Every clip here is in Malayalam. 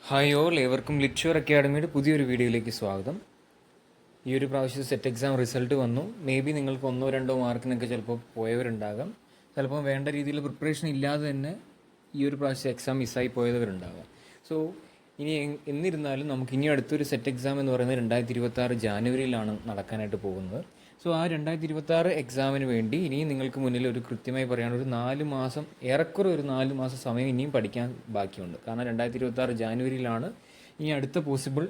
ഹായ് ഓൾ, ഏവർക്കും ലിറ്റ്ഷുവർ അക്കാഡമിയുടെ പുതിയൊരു വീഡിയോയിലേക്ക് സ്വാഗതം. ഈ ഒരു പ്രാവശ്യം സെറ്റ് എക്സാം റിസൾട്ട് വന്നു. മേ ബി നിങ്ങൾക്ക് 1-2 മാർക്കിനൊക്കെ ചിലപ്പോൾ പോയവരുണ്ടാകാം. ചിലപ്പോൾ വേണ്ട രീതിയിൽ പ്രിപ്പറേഷൻ ഇല്ലാതെ തന്നെ ഈ ഒരു പ്രാവശ്യം എക്സാം മിസ്സായി പോയവരുണ്ടാകാം. സോ ഇനി എന്നിരുന്നാലും നമുക്ക് ഇനി അടുത്തൊരു സെറ്റ് എക്സാം എന്ന് പറയുന്നത് 2026 ജാനുവരിയിലാണ് നടക്കാനായിട്ട് പോകുന്നത്. സോ ആ 2026 എക്സാമിന് വേണ്ടി ഇനിയും നിങ്ങൾക്ക് മുന്നിൽ ഒരു കൃത്യമായി പറയുകയാണ്, ഒരു 4 മാസം, ഏറെക്കുറെ ഒരു 4 മാസം സമയം ഇനിയും പഠിക്കാൻ ബാക്കിയുണ്ട്. കാരണം 2026 ജാനുവരിയിലാണ് ഇനി അടുത്ത പോസിബിൾ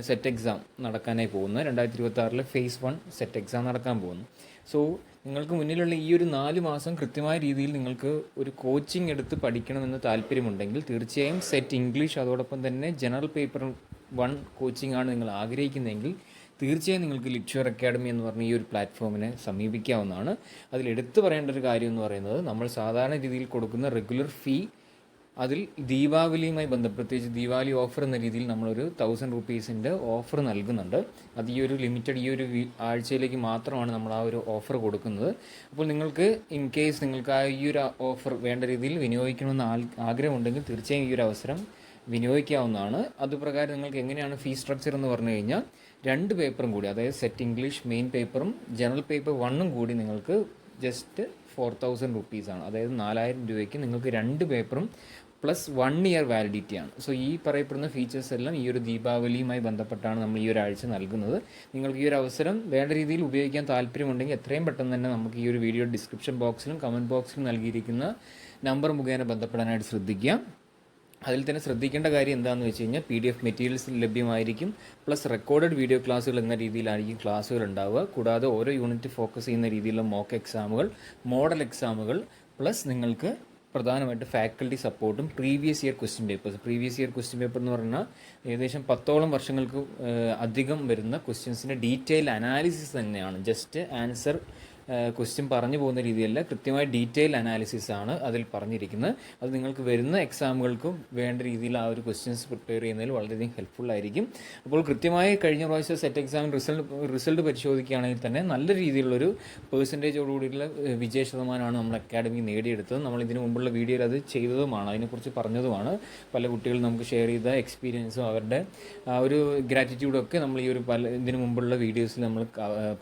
സെറ്റ് എക്സാം നടക്കാനായി പോകുന്നത്. 2026 ഫേസ് 1 സെറ്റ് എക്സാം നടക്കാൻ പോകുന്നു. സോ നിങ്ങൾക്ക് മുന്നിലുള്ള ഈ ഒരു 4 മാസം കൃത്യമായ രീതിയിൽ നിങ്ങൾക്ക് ഒരു കോച്ചിങ് എടുത്ത് പഠിക്കണമെന്ന് താല്പര്യമുണ്ടെങ്കിൽ തീർച്ചയായും സെറ്റ് ഇംഗ്ലീഷ്, അതോടൊപ്പം തന്നെ ജനറൽ പേപ്പർ 1 കോച്ചിങ് ആണ് നിങ്ങൾ ആഗ്രഹിക്കുന്നതെങ്കിൽ തീർച്ചയായും നിങ്ങൾക്ക് ലിറ്റ്ഷുവർ അക്കാഡമി എന്ന് പറഞ്ഞ ഈ ഒരു പ്ലാറ്റ്ഫോമിനെ സമീപിക്കാവുന്നതാണ്. അതിൽ എടുത്തു പറയേണ്ട ഒരു കാര്യം എന്ന് പറയുന്നത്, നമ്മൾ സാധാരണ രീതിയിൽ കൊടുക്കുന്ന റെഗുലർ ഫീ, അതിൽ ദീപാവലിയുമായി പ്രത്യേകിച്ച് ദീപാവലി ഓഫർ എന്ന രീതിയിൽ നമ്മളൊരു 1000 റുപ്പീസിൻ്റെ ഓഫർ നൽകുന്നുണ്ട്. അത് ഈ ഒരു ലിമിറ്റഡ് ഈ ഒരു ആഴ്ചയിലേക്ക് മാത്രമാണ് നമ്മൾ ആ ഒരു ഓഫർ കൊടുക്കുന്നത്. അപ്പോൾ നിങ്ങൾക്ക് ഇൻ കേസ് നിങ്ങൾക്ക് ഈ ഒരു ഓഫർ വേണ്ട രീതിയിൽ വിനിയോഗിക്കണമെന്ന് ആഗ്രഹമുണ്ടെങ്കിൽ തീർച്ചയായും ഈ ഒരു അവസരം വിനിയോഗിക്കാവുന്നതാണ്. അതുപ്രകാരം നിങ്ങൾക്ക് എങ്ങനെയാണ് ഫീ സ്ട്രക്ചർ എന്ന് പറഞ്ഞു കഴിഞ്ഞാൽ 2 പേപ്പറും കൂടി, അതായത് സെറ്റ് ഇംഗ്ലീഷ് മെയിൻ പേപ്പറും ജനറൽ പേപ്പർ 1 കൂടി നിങ്ങൾക്ക് ജസ്റ്റ് 4000 റുപ്പീസാണ്. അതായത് 4000 രൂപയ്ക്ക് നിങ്ങൾക്ക് 2 പേപ്പറും പ്ലസ് 1 ഇയർ വാലിഡിറ്റി ആണ്. സോ ഈ പറയപ്പെടുന്ന ഫീച്ചേഴ്സ് എല്ലാം ഈ ഒരു ദീപാവലിയുമായി ബന്ധപ്പെട്ടാണ് നമ്മൾ ഈ ഒരാഴ്ച നൽകുന്നത്. നിങ്ങൾക്ക് ഈ ഒരു അവസരം വേണ്ട രീതിയിൽ ഉപയോഗിക്കാൻ താല്പര്യമുണ്ടെങ്കിൽ എത്രയും പെട്ടെന്ന് തന്നെ നമുക്ക് ഈ ഒരു വീഡിയോ ഡിസ്ക്രിപ്ഷൻ ബോക്സിലും കമൻറ്റ് ബോക്സിലും നൽകിയിരിക്കുന്ന നമ്പർ മുഖേന ബന്ധപ്പെടാനായിട്ട് ശ്രദ്ധിക്കുക. അതിൽ തന്നെ ശ്രദ്ധിക്കേണ്ട കാര്യം എന്താണെന്ന് വെച്ച് കഴിഞ്ഞാൽ PDF മെറ്റീരിയൽസ് ലഭ്യമായിരിക്കും. പ്ലസ് റെക്കോർഡഡ് വീഡിയോ ക്ലാസ്സുകൾ എന്ന രീതിയിലായിരിക്കും ക്ലാസ്സുകൾ ഉണ്ടാവുക. കൂടാതെ ഓരോ യൂണിറ്റ് ഫോക്കസ് ചെയ്യുന്ന രീതിയിലുള്ള മോക്ക് എക്സാമുകൾ, മോഡൽ എക്സാമുകൾ, പ്ലസ് നിങ്ങൾക്ക് പ്രധാനമായിട്ട് ഫാക്കൽറ്റി സപ്പോർട്ടും പ്രീവിയസ് ഇയർ ക്വസ്റ്റ്യൻ പേപ്പർ എന്ന് പറഞ്ഞാൽ ഏകദേശം 10ഓളം വർഷങ്ങൾക്ക് അധികം വരുന്ന ക്വസ്റ്റ്യൻസിൻ്റെ ഡീറ്റെയിൽ അനാലിസിസ് തന്നെയാണ്. ജസ്റ്റ് ആൻസർ ക്വസ്റ്റ്യൻ പറഞ്ഞു പോകുന്ന രീതിയല്ല, കൃത്യമായ ഡീറ്റെയിൽ അനാലിസിസ് ആണ് അതിൽ പറഞ്ഞിരിക്കുന്നത്. അത് നിങ്ങൾക്ക് വരുന്ന എക്സാമുകൾക്കും വേണ്ട രീതിയിൽ ആ ഒരു ക്വസ്റ്റ്യൻസ് പ്രിപ്പയർ ചെയ്യുന്നതിൽ വളരെയധികം ഹെൽപ്ഫുൾ ആയിരിക്കും. അപ്പോൾ കൃത്യമായി കഴിഞ്ഞ പ്രാവശ്യം സെറ്റ് എക്സാമിന് റിസൾട്ട് പരിശോധിക്കുകയാണെങ്കിൽ തന്നെ നല്ല രീതിയിലുള്ളൊരു പെർസെൻറ്റേജോടുകൂടിയുള്ള വിജയ ശതമാനമാണ് നമ്മുടെ അക്കാഡമി നേടിയെടുത്തത്. നമ്മൾ ഇതിനു മുമ്പുള്ള വീഡിയോയിൽ അത് ചെയ്തതുമാണ്, അതിനെക്കുറിച്ച് പറഞ്ഞതുമാണ്. പല കുട്ടികളും നമുക്ക് ഷെയർ ചെയ്ത എക്സ്പീരിയൻസും അവരുടെ ആ ഒരു ഗ്രാറ്റിറ്റ്യൂഡും ഒക്കെ നമ്മൾ ഈ ഒരു ഇതിനു മുമ്പുള്ള വീഡിയോസിൽ നമ്മൾ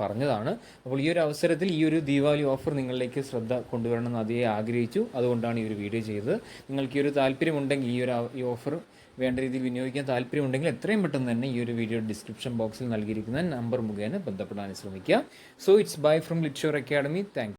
പറഞ്ഞതാണ്. അപ്പോൾ ഈ ഒരു അവസരത്തിൽ ഈ ഒരു ദീപാവലി ഓഫർ നിങ്ങളിലേക്ക് ശ്രദ്ധ കൊണ്ടുവരണമെന്ന് അതേ ആഗ്രഹിച്ചു. അതുകൊണ്ടാണ് ഈ ഒരു വീഡിയോ ചെയ്തത്. നിങ്ങൾക്ക് ഈ ഒരു താല്പര്യമുണ്ടെങ്കിൽ ഈ ഓഫർ വേണ്ട രീതിയിൽ വിനിയോഗിക്കാൻ താല്പര്യമുണ്ടെങ്കിൽ എത്രയും പെട്ടെന്ന് തന്നെ ഈ ഒരു വീഡിയോ ഡിസ്ക്രിപ്ഷൻ ബോക്സിൽ നൽകിയിരിക്കുന്ന നമ്പർ മുഖേന ബന്ധപ്പെടാൻ ശ്രമിക്കുക. സോ ഇറ്റ്സ് ബൈ ഫ്രം ലിറ്റ്ഷുവർ അക്കാഡമി. താങ്ക്